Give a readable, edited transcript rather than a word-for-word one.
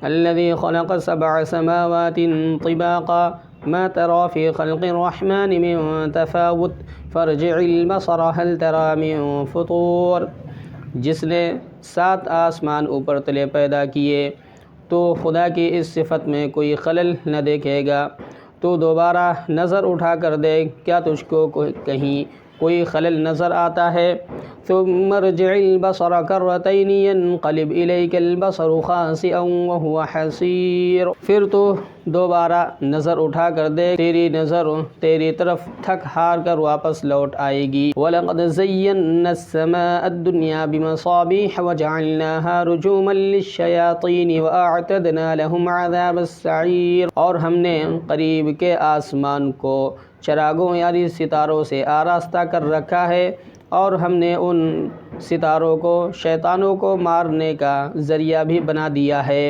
अल्लज़ी ख़लक़ सबअ समावातिन तिबाक़ा मा तरा फ़ी ख़ल्क़िर रहमानि मिन तफ़ावुत फ़रजिइल बसर हल तरा मिन फ़ुतूर। जिसने 7 आसमान ऊपर तले पैदा किए तो खुदा की इस सिफ़त में कोई खलल न देखेगा। तो दोबारा नज़र उठा कर देख, क्या तुझको कहीं कोई खलल नज़र आता है? सुम्मा रजिइल बसर कर्रतैनि यन्क़लिब इलैकल बसरु ख़ासिअन व हुवा हसीर। फिर तो दोबारा नज़र उठा कर देख, तेरी नज़र तेरी तरफ थक हार कर वापस लौट आएगी। वलक़द ज़य्यन्ना अस्समाअद दुनिया बिमसाबिह व जअलनाहा रुजूमन लिश्शयातीन व अअतदना लहुम अज़ाबस सईर। और हमने करीब के आसमान को चरागों यानी सितारों से आरास्ता कर रखा है और हमने उन सितारों को शैतानों को मारने का ज़रिया भी बना दिया है।